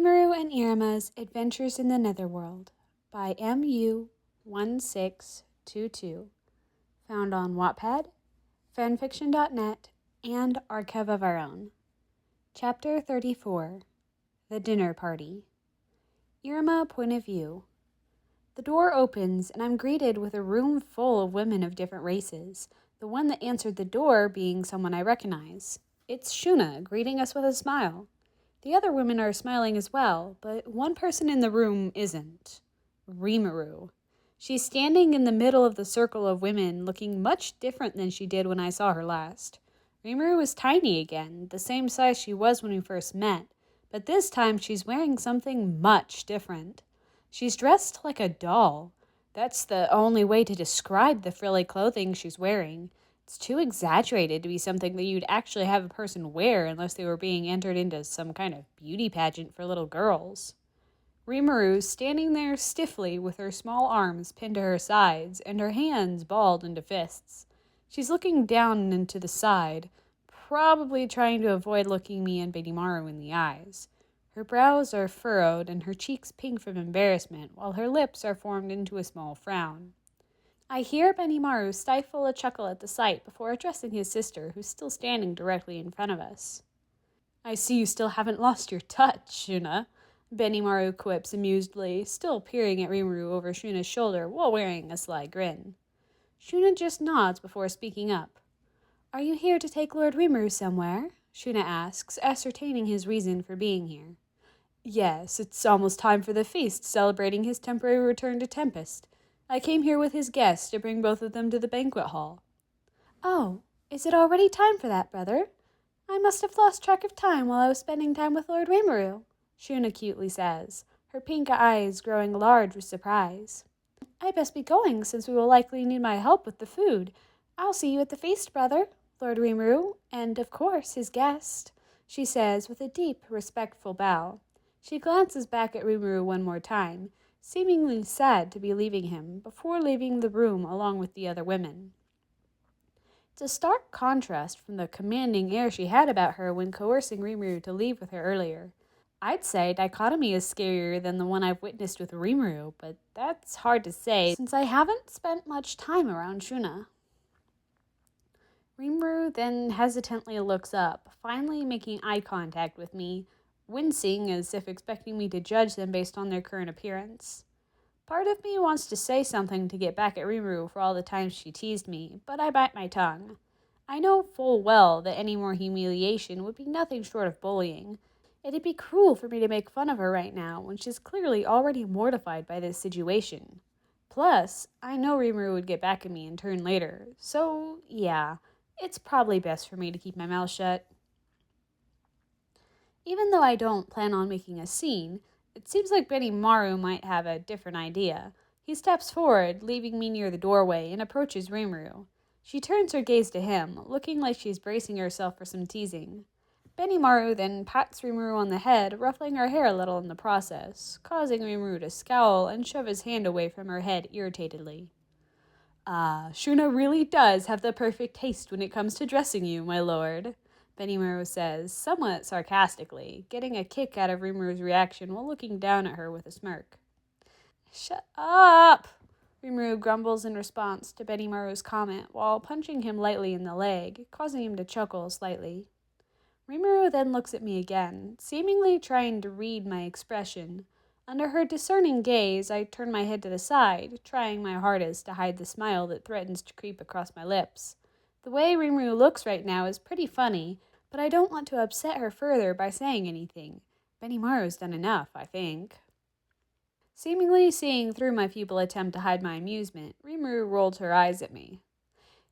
Rimuru and Iruma's Adventures in the Netherworld by MU1622. Found on Wattpad, fanfiction.net, and Archive of Our Own. Chapter 34. The Dinner Party. Iruma point of view. The door opens and I'm greeted with a room full of women of different races, the one that answered the door being someone I recognize. It's Shuna, greeting us with a smile. The other women are smiling as well, but one person in the room isn't. Rimuru. She's standing in the middle of the circle of women, looking much different than she did when I saw her last. Rimuru is tiny again, the same size she was when we first met, but this time she's wearing something much different. She's dressed like a doll. That's the only way to describe the frilly clothing she's wearing. It's too exaggerated to be something that you'd actually have a person wear unless they were being entered into some kind of beauty pageant for little girls. Rimuru's standing there stiffly with her small arms pinned to her sides and her hands balled into fists. She's looking down and to the side, probably trying to avoid looking me and Benimaru in the eyes. Her brows are furrowed and her cheeks pink from embarrassment, while her lips are formed into a small frown. I hear Benimaru stifle a chuckle at the sight before addressing his sister, who's still standing directly in front of us. "I see you still haven't lost your touch, Shuna," Benimaru quips amusedly, still peering at Rimuru over Shuna's shoulder while wearing a sly grin. Shuna just nods before speaking up. "Are you here to take Lord Rimuru somewhere?" Shuna asks, ascertaining his reason for being here. "Yes, it's almost time for the feast celebrating his temporary return to Tempest. I came here with his guests to bring both of them to the banquet hall." "Oh, is it already time for that, brother? I must have lost track of time while I was spending time with Lord Rimuru," Shuna cutely says, her pink eyes growing large with surprise. "I best be going, since we will likely need my help with the food. I'll see you at the feast, brother, Lord Rimuru, and, of course, his guest," she says with a deep, respectful bow. She glances back at Rimuru one more time, seemingly sad to be leaving him, before leaving the room along with the other women. It's a stark contrast from the commanding air she had about her when coercing Rimuru to leave with her earlier. I'd say dichotomy is scarier than the one I've witnessed with Rimuru, but that's hard to say since I haven't spent much time around Shuna. Rimuru then hesitantly looks up, finally making eye contact with me, wincing as if expecting me to judge them based on their current appearance. Part of me wants to say something to get back at Rimuru for all the times she teased me, but I bite my tongue. I know full well that any more humiliation would be nothing short of bullying. It'd be cruel for me to make fun of her right now when she's clearly already mortified by this situation. Plus, I know Rimuru would get back at me in turn later, so yeah, it's probably best for me to keep my mouth shut. Even though I don't plan on making a scene, it seems like Benimaru might have a different idea. He steps forward, leaving me near the doorway, and approaches Rimuru. She turns her gaze to him, looking like she's bracing herself for some teasing. Benimaru then pats Rimuru on the head, ruffling her hair a little in the process, causing Rimuru to scowl and shove his hand away from her head irritatedly. Shuna really does have the perfect taste when it comes to dressing you, my lord," Benimaru says, somewhat sarcastically, getting a kick out of Rimuru's reaction while looking down at her with a smirk. "Shut up!" Rimuru grumbles in response to Benimaru's comment while punching him lightly in the leg, causing him to chuckle slightly. Rimuru then looks at me again, seemingly trying to read my expression. Under her discerning gaze, I turn my head to the side, trying my hardest to hide the smile that threatens to creep across my lips. The way Rimuru looks right now is pretty funny, but I don't want to upset her further by saying anything. Benimaru's done enough, I think. Seemingly seeing through my feeble attempt to hide my amusement, Rimuru rolled her eyes at me.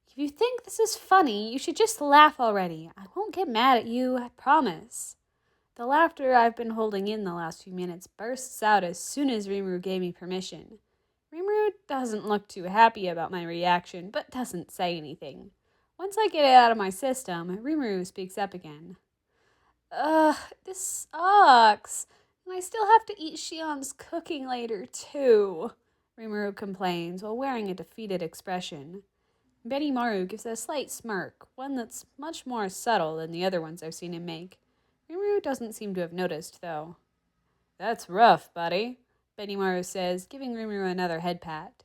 "If you think this is funny, you should just laugh already. I won't get mad at you, I promise." The laughter I've been holding in the last few minutes bursts out as soon as Rimuru gave me permission. Rimuru doesn't look too happy about my reaction, but doesn't say anything. Once I get it out of my system, Rimuru speaks up again. This sucks. And I still have to eat Shion's cooking later, too," Rimuru complains while wearing a defeated expression. Benimaru gives a slight smirk, one that's much more subtle than the other ones I've seen him make. Rimuru doesn't seem to have noticed, though. That's rough, buddy, Benimaru says, giving Rimuru another head pat.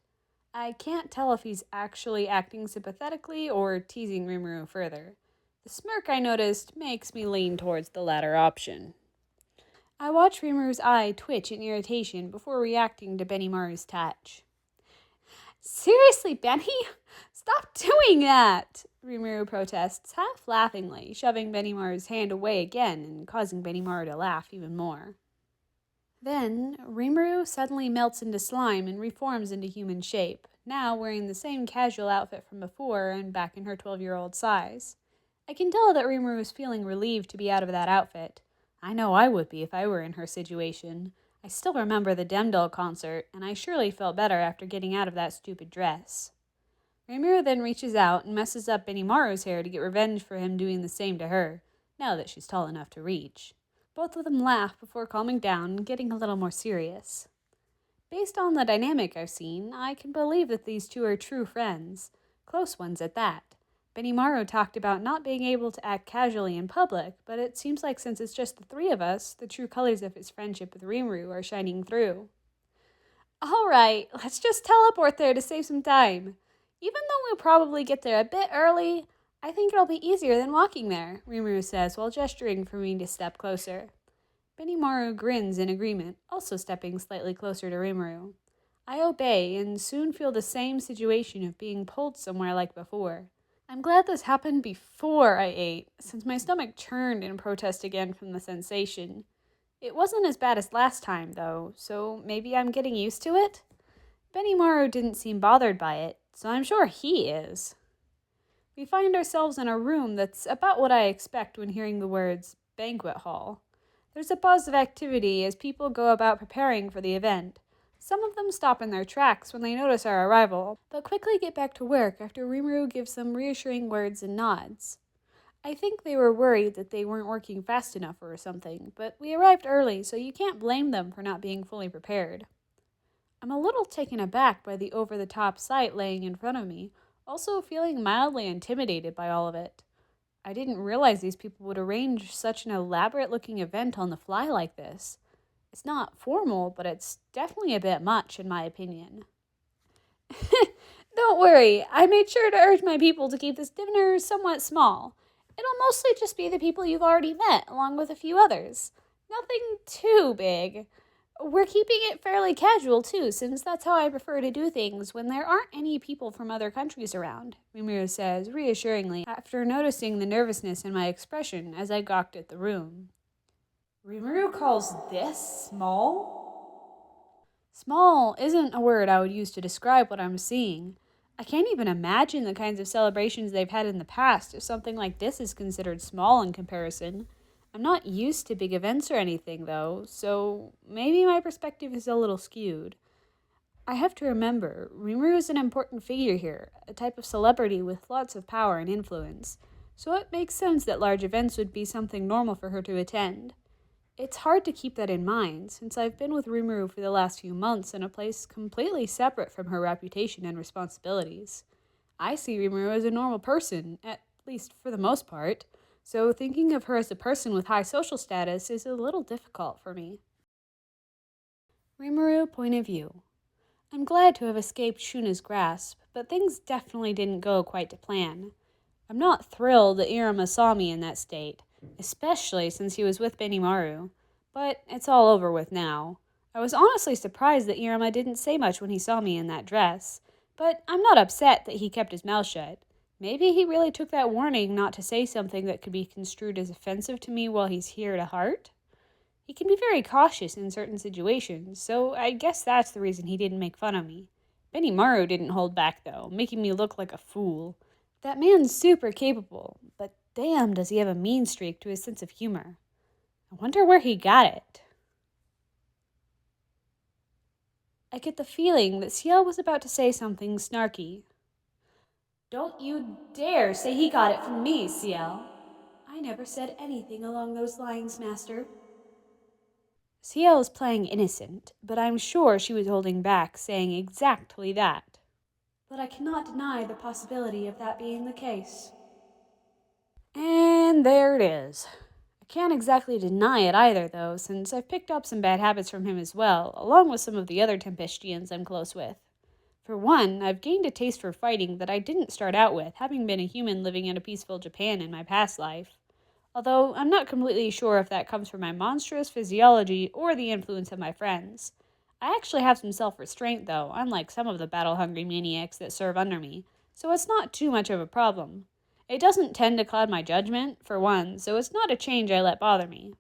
I can't tell if he's actually acting sympathetically or teasing Rimuru further. The smirk I noticed makes me lean towards the latter option. I watch Rimuru's eye twitch in irritation before reacting to Benimaru's touch. Seriously, Benny? Stop doing that! Rimuru protests, half laughingly, shoving Benimaru's hand away again and causing Benimaru to laugh even more. Then, Rimuru suddenly melts into slime and reforms into human shape, now wearing the same casual outfit from before and back in her 12-year-old size. I can tell that Rimuru is feeling relieved to be out of that outfit. I know I would be if I were in her situation. I still remember the Demdol concert, and I surely felt better after getting out of that stupid dress. Rimuru then reaches out and messes up Benimaru's hair to get revenge for him doing the same to her, now that she's tall enough to reach. Both of them laugh before calming down and getting a little more serious. Based on the dynamic I've seen, I can believe that these two are true friends, close ones at that. Benimaru talked about not being able to act casually in public, but it seems like since it's just the three of us, the true colors of his friendship with Rimuru are shining through. All right, let's just teleport there to save some time. Even though we'll probably get there a bit early, I think it'll be easier than walking there, Rimuru says while gesturing for me to step closer. Benimaru grins in agreement, also stepping slightly closer to Rimuru. I obey and soon feel the same situation of being pulled somewhere like before. I'm glad this happened before I ate, since my stomach churned in protest again from the sensation. It wasn't as bad as last time, though, so maybe I'm getting used to it? Benimaru didn't seem bothered by it, so I'm sure he is. We find ourselves in a room that's about what I expect when hearing the words banquet hall. There's a buzz of activity as people go about preparing for the event. Some of them stop in their tracks when they notice our arrival, but quickly get back to work after Rimuru gives them reassuring words and nods. I think they were worried that they weren't working fast enough or something, but we arrived early, so you can't blame them for not being fully prepared. I'm a little taken aback by the over-the-top sight laying in front of me, also feeling mildly intimidated by all of it. I didn't realize these people would arrange such an elaborate-looking event on the fly like this. It's not formal, but it's definitely a bit much, in my opinion. Don't worry, I made sure to urge my people to keep this dinner somewhat small. It'll mostly just be the people you've already met, along with a few others. Nothing too big. We're keeping it fairly casual, too, since that's how I prefer to do things when there aren't any people from other countries around, Rimuru says, reassuringly, after noticing the nervousness in my expression as I gawked at the room. Rimuru calls this small? Small isn't a word I would use to describe what I'm seeing. I can't even imagine the kinds of celebrations they've had in the past if something like this is considered small in comparison. I'm not used to big events or anything, though, so maybe my perspective is a little skewed. I have to remember, Rimuru is an important figure here, a type of celebrity with lots of power and influence, so it makes sense that large events would be something normal for her to attend. It's hard to keep that in mind, since I've been with Rimuru for the last few months in a place completely separate from her reputation and responsibilities. I see Rimuru as a normal person, at least for the most part, so thinking of her as a person with high social status is a little difficult for me. Rimuru point of view. I'm glad to have escaped Shuna's grasp, but things definitely didn't go quite to plan. I'm not thrilled that Iruma saw me in that state, especially since he was with Benimaru, but it's all over with now. I was honestly surprised that Iruma didn't say much when he saw me in that dress, but I'm not upset that he kept his mouth shut. Maybe he really took that warning not to say something that could be construed as offensive to me while he's here to heart. He can be very cautious in certain situations, so I guess that's the reason he didn't make fun of me. Benimaru didn't hold back, though, making me look like a fool. That man's super capable, but damn does he have a mean streak to his sense of humor. I wonder where he got it. I get the feeling that Ciel was about to say something snarky. Don't you dare say he got it from me, Ciel. I never said anything along those lines, Master. Ciel is playing innocent, but I'm sure she was holding back, saying exactly that. But I cannot deny the possibility of that being the case. And there it is. I can't exactly deny it either, though, since I've picked up some bad habits from him as well, along with some of the other Tempestians I'm close with. For one, I've gained a taste for fighting that I didn't start out with, having been a human living in a peaceful Japan in my past life. Although I'm not completely sure if that comes from my monstrous physiology or the influence of my friends. I actually have some self-restraint, though, unlike some of the battle-hungry maniacs that serve under me, so it's not too much of a problem. It doesn't tend to cloud my judgment, for one, so it's not a change I let bother me.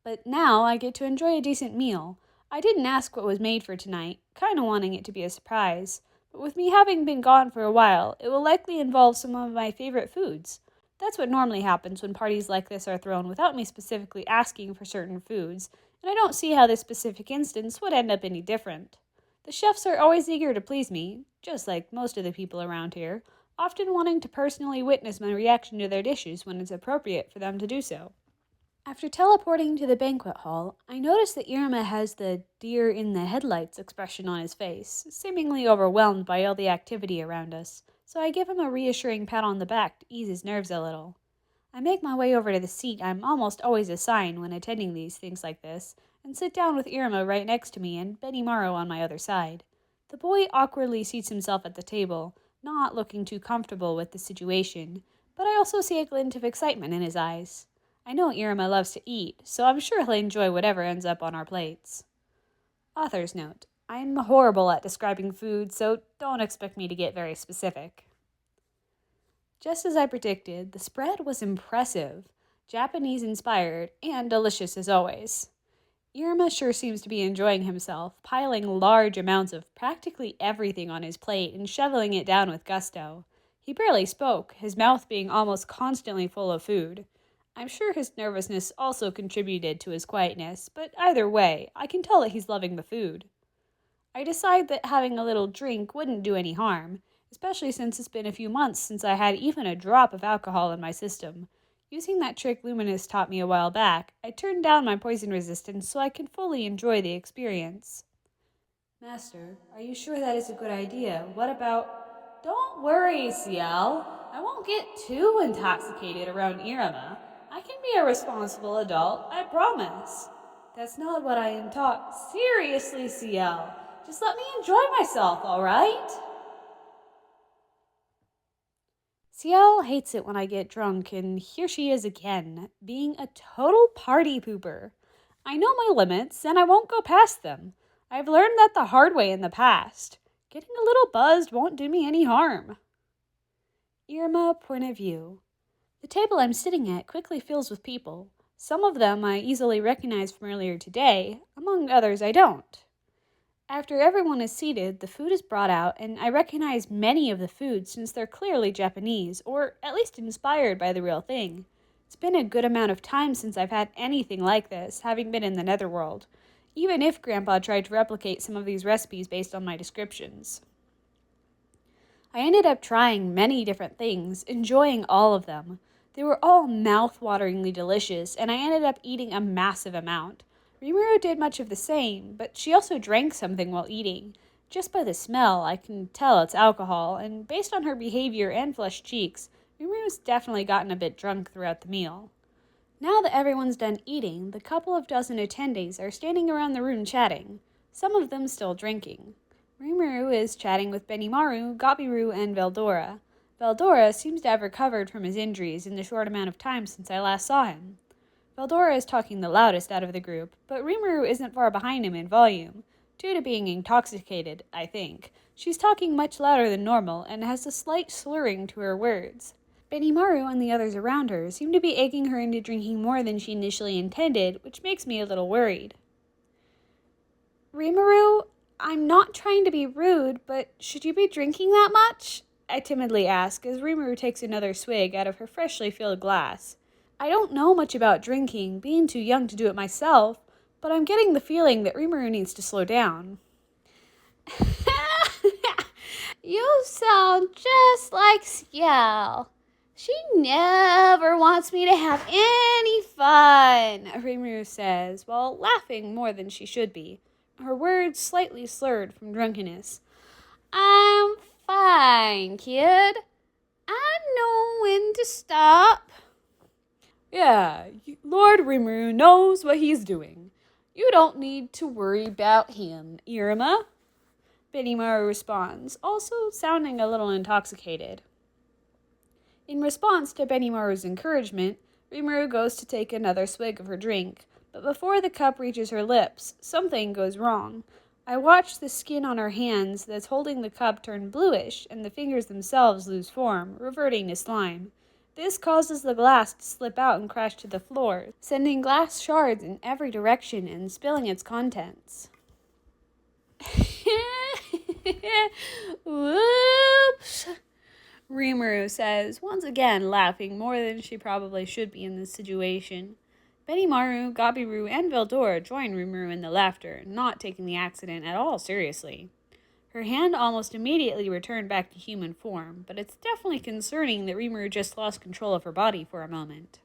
But now I get to enjoy a decent meal. I didn't ask what was made for tonight, kinda wanting it to be a surprise. But with me having been gone for a while, it will likely involve some of my favorite foods. That's what normally happens when parties like this are thrown without me specifically asking for certain foods, and I don't see how this specific instance would end up any different. The chefs are always eager to please me, just like most of the people around here, often wanting to personally witness my reaction to their dishes when it's appropriate for them to do so. After teleporting to the banquet hall, I notice that Iruma has the deer in the headlights expression on his face, seemingly overwhelmed by all the activity around us, so I give him a reassuring pat on the back to ease his nerves a little. I make my way over to the seat I'm almost always assigned when attending these things like this, and sit down with Iruma right next to me and Benimaru on my other side. The boy awkwardly seats himself at the table, not looking too comfortable with the situation, but I also see a glint of excitement in his eyes. I know Iruma loves to eat, so I'm sure he'll enjoy whatever ends up on our plates. Author's note: I'm horrible at describing food, so don't expect me to get very specific. Just as I predicted, the spread was impressive, Japanese-inspired, and delicious as always. Iruma sure seems to be enjoying himself, piling large amounts of practically everything on his plate and shoveling it down with gusto. He barely spoke, his mouth being almost constantly full of food. I'm sure his nervousness also contributed to his quietness, but either way, I can tell that he's loving the food. I decide that having a little drink wouldn't do any harm, especially since it's been a few months since I had even a drop of alcohol in my system. Using that trick Luminous taught me a while back, I turned down my poison resistance so I can fully enjoy the experience. Master, are you sure that is a good idea? What about... Don't worry, Ciel. I won't get too intoxicated around Iruma. I can be a responsible adult, I promise. That's not what I am taught. Seriously, Ciel. Just let me enjoy myself, all right? Ciel hates it when I get drunk, and here she is again, being a total party pooper. I know my limits, and I won't go past them. I've learned that the hard way in the past. Getting a little buzzed won't do me any harm. Iruma, point of view. The table I'm sitting at quickly fills with people. Some of them I easily recognize from earlier today, among others I don't. After everyone is seated, the food is brought out, and I recognize many of the foods since they're clearly Japanese, or at least inspired by the real thing. It's been a good amount of time since I've had anything like this, having been in the Netherworld, even if Grandpa tried to replicate some of these recipes based on my descriptions. I ended up trying many different things, enjoying all of them. They were all mouth-wateringly delicious, and I ended up eating a massive amount. Rimuru did much of the same, but she also drank something while eating. Just by the smell, I can tell it's alcohol, and based on her behavior and flushed cheeks, Rimuru's definitely gotten a bit drunk throughout the meal. Now that everyone's done eating, the couple of dozen attendees are standing around the room chatting, some of them still drinking. Rimuru is chatting with Benimaru, Gabiru, and Veldora. Veldora seems to have recovered from his injuries in the short amount of time since I last saw him. Veldora is talking the loudest out of the group, but Rimuru isn't far behind him in volume. Due to being intoxicated, I think. She's talking much louder than normal and has a slight slurring to her words. Benimaru and the others around her seem to be egging her into drinking more than she initially intended, which makes me a little worried. Rimuru, I'm not trying to be rude, but should you be drinking that much? I timidly ask as Rimuru takes another swig out of her freshly filled glass. I don't know much about drinking, being too young to do it myself, but I'm getting the feeling that Rimuru needs to slow down. You sound just like Ciel. She never wants me to have any fun, Rimuru says, while laughing more than she should be, her words slightly slurred from drunkenness. I'm fine, kid. I know when to stop. Yeah, Lord Rimuru knows what he's doing. You don't need to worry about him, Iruma. Benimaru responds, also sounding a little intoxicated. In response to Benimaru's encouragement, Rimuru goes to take another swig of her drink, but before the cup reaches her lips, something goes wrong. I watch the skin on her hands that's holding the cup turn bluish, and the fingers themselves lose form, reverting to slime. This causes the glass to slip out and crash to the floor, sending glass shards in every direction and spilling its contents. Whoops! Rimuru says, once again laughing more than she probably should be in this situation. Benimaru, Gabiru, and Veldora join Rimuru in the laughter, not taking the accident at all seriously. Her hand almost immediately returned back to human form, but it's definitely concerning that Rimuru just lost control of her body for a moment.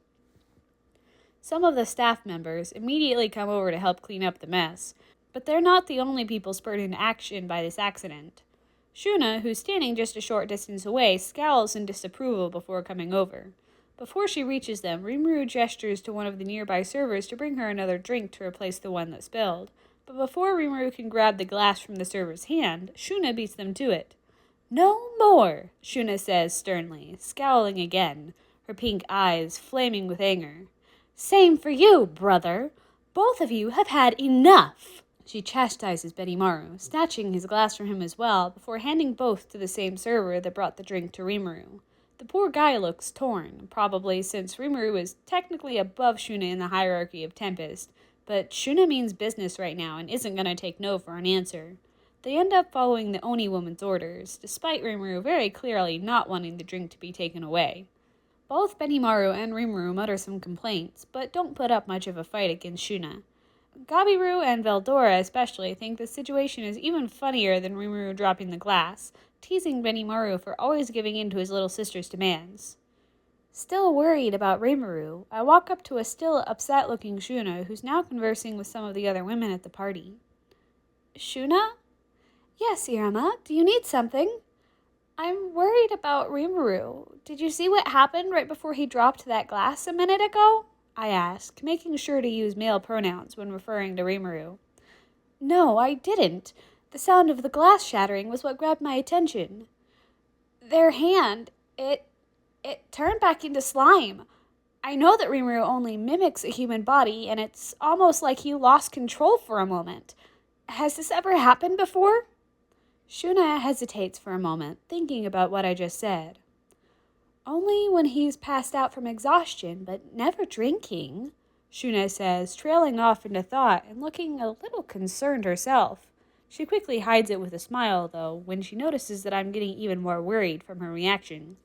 Some of the staff members immediately come over to help clean up the mess, but they're not the only people spurred into action by this accident. Shuna, who's standing just a short distance away, scowls in disapproval before coming over. Before she reaches them, Rimuru gestures to one of the nearby servers to bring her another drink to replace the one that spilled. But before Rimuru can grab the glass from the server's hand, Shuna beats them to it. No more, Shuna says sternly, scowling again, her pink eyes flaming with anger. Same for you, brother. Both of you have had enough. She chastises Benimaru, snatching his glass from him as well, before handing both to the same server that brought the drink to Rimuru. The poor guy looks torn, probably since Rimuru is technically above Shuna in the hierarchy of Tempest, but Shuna means business right now and isn't going to take no for an answer. They end up following the Oni woman's orders, despite Rimuru very clearly not wanting the drink to be taken away. Both Benimaru and Rimuru mutter some complaints, but don't put up much of a fight against Shuna. Gabiru and Veldora especially think the situation is even funnier than Rimuru dropping the glass, teasing Benimaru for always giving in to his little sister's demands. Still worried about Rimuru, I walk up to a still upset-looking Shuna who's now conversing with some of the other women at the party. Shuna? Yes, Iruma, do you need something? I'm worried about Rimuru. Did you see what happened right before he dropped that glass a minute ago? I ask, making sure to use male pronouns when referring to Rimuru. No, I didn't. The sound of the glass shattering was what grabbed my attention. Their hand, it turned back into slime. I know that Rimuru only mimics a human body, and it's almost like he lost control for a moment. Has this ever happened before? Shuna hesitates for a moment, thinking about what I just said. Only when he's passed out from exhaustion, but never drinking, Shuna says, trailing off into thought and looking a little concerned herself. She quickly hides it with a smile, though, when she notices that I'm getting even more worried from her reaction.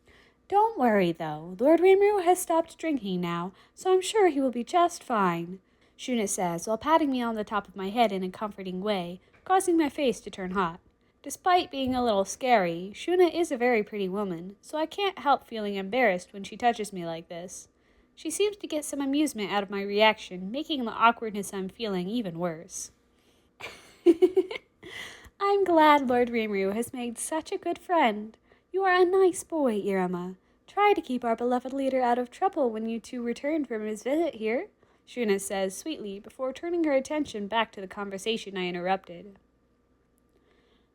Don't worry, though. Lord Rimuru has stopped drinking now, so I'm sure he will be just fine, Shuna says, while patting me on the top of my head in a comforting way, causing my face to turn hot. Despite being a little scary, Shuna is a very pretty woman, so I can't help feeling embarrassed when she touches me like this. She seems to get some amusement out of my reaction, making the awkwardness I'm feeling even worse. I'm glad Lord Rimuru has made such a good friend. You are a nice boy, Iruma. Try to keep our beloved leader out of trouble when you two return from his visit here, Shuna says sweetly before turning her attention back to the conversation I interrupted.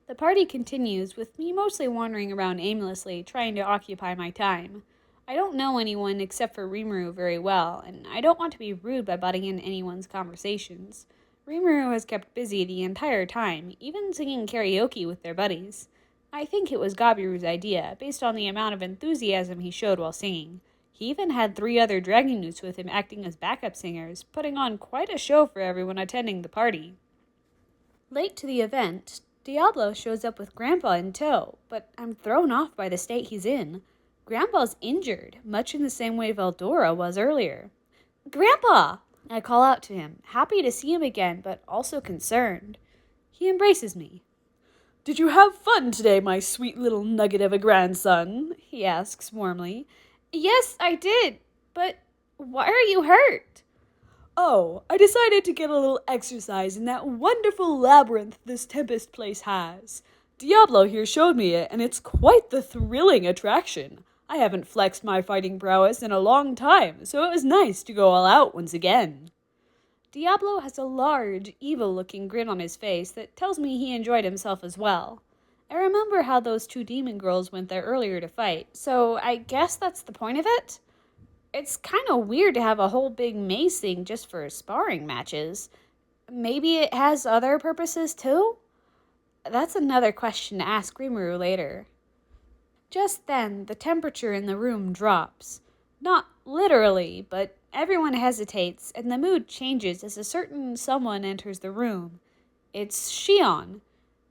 The party continues, with me mostly wandering around aimlessly, trying to occupy my time. I don't know anyone except for Rimuru very well, and I don't want to be rude by butting in anyone's conversations. Rimuru has kept busy the entire time, even singing karaoke with their buddies. I think it was Gabiru's idea, based on the amount of enthusiasm he showed while singing. He even had 3 other dragon newts with him acting as backup singers, putting on quite a show for everyone attending the party. Late to the event, Diablo shows up with Grandpa in tow, but I'm thrown off by the state he's in. Grandpa's injured, much in the same way Veldora was earlier. Grandpa! I call out to him, happy to see him again, but also concerned. He embraces me. Did you have fun today, my sweet little nugget of a grandson? He asks warmly. Yes, I did, but why are you hurt? Oh, I decided to get a little exercise in that wonderful labyrinth this Tempest place has. Diablo here showed me it, and it's quite the thrilling attraction. I haven't flexed my fighting prowess in a long time, so it was nice to go all out once again. Diablo has a large, evil-looking grin on his face that tells me he enjoyed himself as well. I remember how those two demon girls went there earlier to fight, so I guess that's the point of it? It's kind of weird to have a whole big maze thing just for sparring matches. Maybe it has other purposes too? That's another question to ask Rimuru later. Just then, the temperature in the room drops. Not literally, but everyone hesitates, and the mood changes as a certain someone enters the room. It's Shion.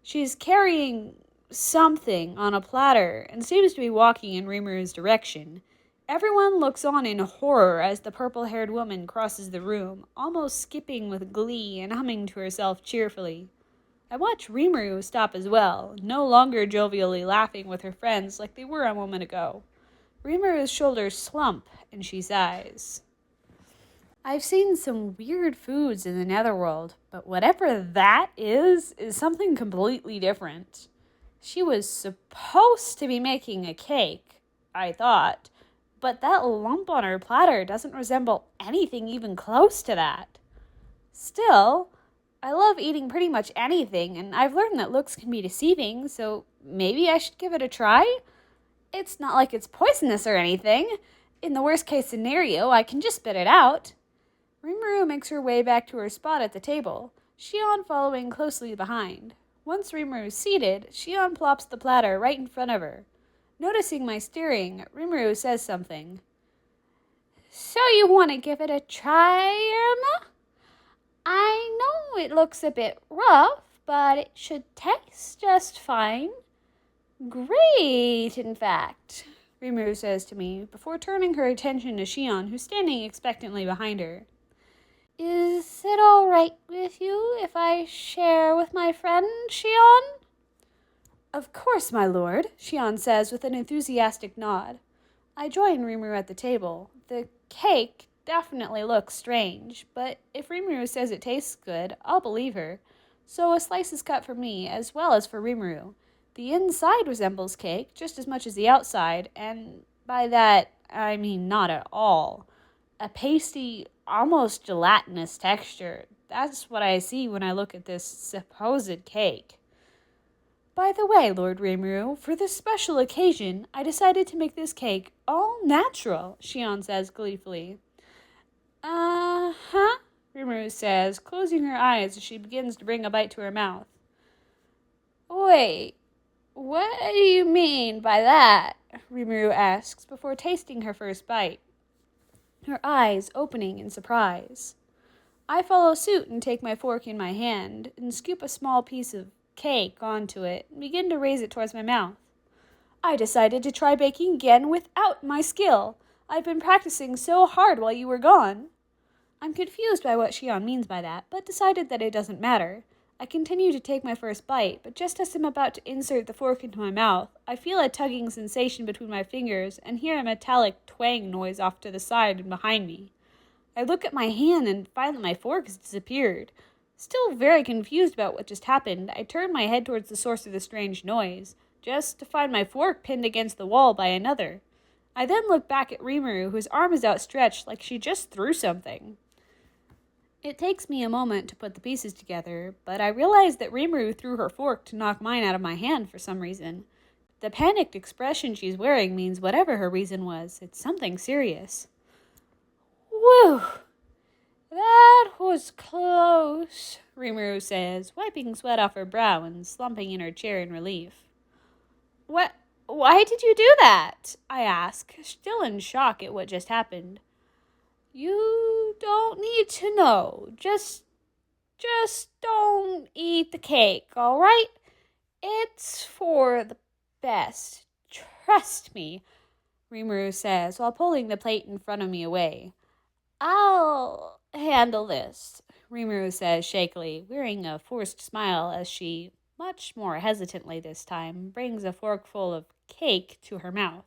She's carrying something on a platter and seems to be walking in Rimuru's direction. Everyone looks on in horror as the purple-haired woman crosses the room, almost skipping with glee and humming to herself cheerfully. I watch Rimuru stop as well, no longer jovially laughing with her friends like they were a moment ago. Rimuru's shoulders slump, and she sighs. I've seen some weird foods in the Netherworld, but whatever that is something completely different. She was supposed to be making a cake, I thought, but that lump on her platter doesn't resemble anything even close to that. Still, I love eating pretty much anything, and I've learned that looks can be deceiving, so maybe I should give it a try? It's not like it's poisonous or anything. In the worst case scenario, I can just spit it out. Rimuru makes her way back to her spot at the table, Shion following closely behind. Once Rimuru's seated, Shion plops the platter right in front of her. Noticing my staring, Rimuru says something. So you want to give it a try, Iruma? I know it looks a bit rough, but it should taste just fine. Great, in fact, Rimuru says to me, before turning her attention to Shion, who's standing expectantly behind her. Is it all right with you if I share with my friend, Shion? Of course, my lord, Shion says with an enthusiastic nod. I join Rimuru at the table. The cake definitely looks strange, but if Rimuru says it tastes good, I'll believe her. So a slice is cut for me, as well as for Rimuru. The inside resembles cake just as much as the outside, and by that, I mean not at all. A pasty, almost gelatinous texture. That's what I see when I look at this supposed cake. By the way, Lord Rimuru, for this special occasion, I decided to make this cake all natural, Shion says gleefully. Uh-huh, Rimuru says, closing her eyes as she begins to bring a bite to her mouth. Wait, what do you mean by that? Rimuru asks before tasting her first bite, her eyes opening in surprise. I follow suit and take my fork in my hand and scoop a small piece of cake onto it and begin to raise it towards my mouth. I decided to try baking again without my skill. I've been practicing so hard while you were gone. I'm confused by what Shion means by that, but decided that it doesn't matter. I continue to take my first bite, but just as I'm about to insert the fork into my mouth, I feel a tugging sensation between my fingers and hear a metallic twang noise off to the side and behind me. I look at my hand and find that my fork has disappeared. Still very confused about what just happened, I turn my head towards the source of the strange noise, just to find my fork pinned against the wall by another. I then look back at Rimuru, whose arm is outstretched like she just threw something. It takes me a moment to put the pieces together, but I realize that Rimuru threw her fork to knock mine out of my hand for some reason. The panicked expression she's wearing means whatever her reason was, it's something serious. Whew! That was close, Rimuru says, wiping sweat off her brow and slumping in her chair in relief. Why did you do that? I ask, still in shock at what just happened. You don't need to know. Just don't eat the cake, all right? It's for the best. Trust me, Rimuru says, while pulling the plate in front of me away. I'll handle this, Rimuru says shakily, wearing a forced smile as she, much more hesitantly this time, brings a forkful of cake to her mouth.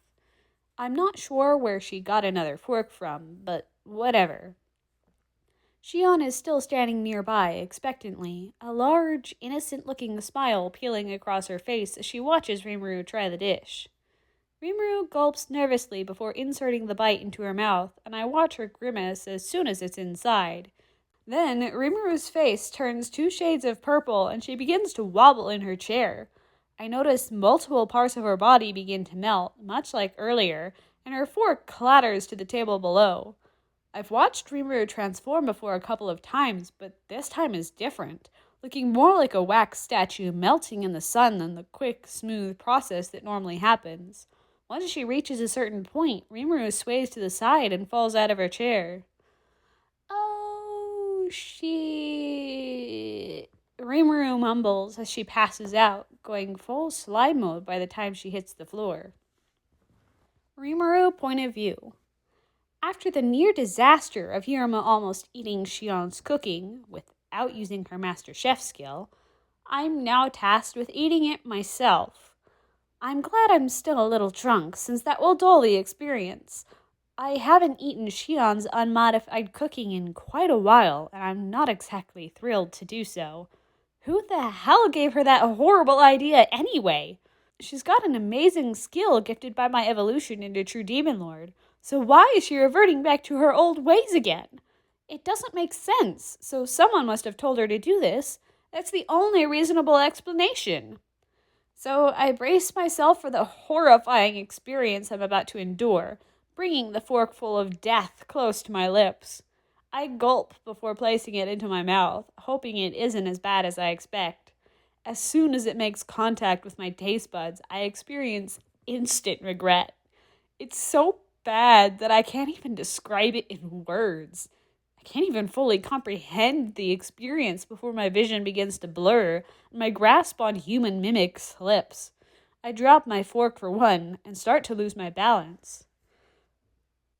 I'm not sure where she got another fork from, but whatever. Shion is still standing nearby, expectantly, a large, innocent-looking smile peeling across her face as she watches Rimuru try the dish. Rimuru gulps nervously before inserting the bite into her mouth, and I watch her grimace as soon as it's inside. Then Rimuru's face turns 2 shades of purple and she begins to wobble in her chair. I notice multiple parts of her body begin to melt, much like earlier, and her fork clatters to the table below. I've watched Rimuru transform before a couple of times, but this time is different, looking more like a wax statue melting in the sun than the quick, smooth process that normally happens. Once she reaches a certain point, Rimuru sways to the side and falls out of her chair. Oh, shit. Rimuru mumbles as she passes out, going full slime mode by the time she hits the floor. Rimuru point of view. After the near disaster of Iruma almost eating Shion's cooking without using her master chef skill, I'm now tasked with eating it myself. I'm glad I'm still a little drunk, since that will dull the experience. I haven't eaten Shion's unmodified cooking in quite a while, and I'm not exactly thrilled to do so. Who the hell gave her that horrible idea anyway? She's got an amazing skill gifted by my evolution into True Demon Lord, so why is she reverting back to her old ways again? It doesn't make sense, so someone must have told her to do this. That's the only reasonable explanation. So I brace myself for the horrifying experience I'm about to endure, bringing the forkful of death close to my lips. I gulp before placing it into my mouth, hoping it isn't as bad as I expect. As soon as it makes contact with my taste buds, I experience instant regret. It's so bad that I can't even describe it in words. I can't even fully comprehend the experience before my vision begins to blur and my grasp on human mimic slips. I drop my fork for one and start to lose my balance.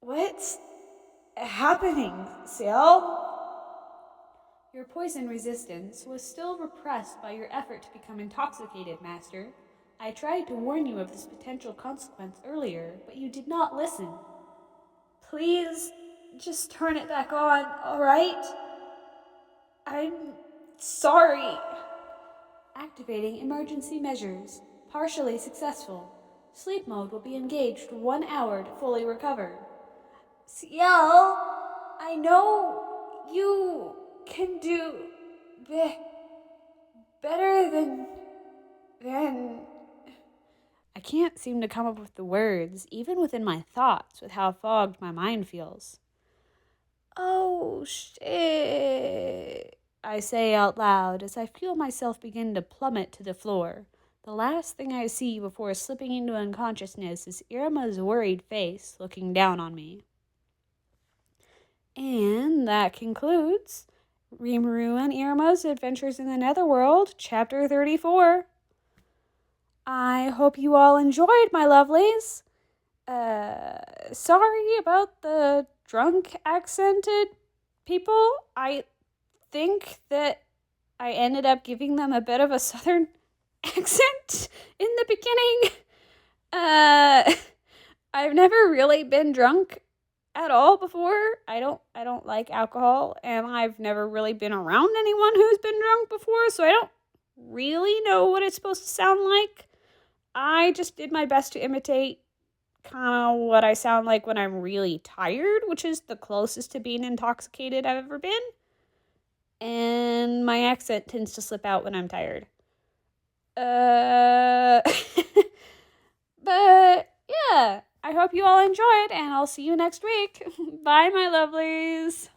What's happening, Seal? Your poison resistance was still repressed by your effort to become intoxicated, Master. I tried to warn you of this potential consequence earlier, but you did not listen. Please, just turn it back on, all right? I'm sorry. Activating emergency measures. Partially successful. Sleep mode will be engaged for 1 hour to fully recover. Ciel, I know you can do better than... I can't seem to come up with the words, even within my thoughts, with how fogged my mind feels. Oh, shit, I say out loud as I feel myself begin to plummet to the floor. The last thing I see before slipping into unconsciousness is Iruma's worried face looking down on me. And that concludes Rimuru and Iruma's Adventures in the Netherworld, Chapter 34. I hope you all enjoyed, my lovelies. Sorry about the drunk accented people. I think that I ended up giving them a bit of a southern accent in the beginning. I've never really been drunk at all before. I don't like alcohol, and I've never really been around anyone who's been drunk before, so I don't really know what it's supposed to sound like. I just did my best to imitate kind of what I sound like when I'm really tired, which is the closest to being intoxicated I've ever been. And my accent tends to slip out when I'm tired. But yeah, I hope you all enjoyed, and I'll see you next week. Bye, my lovelies.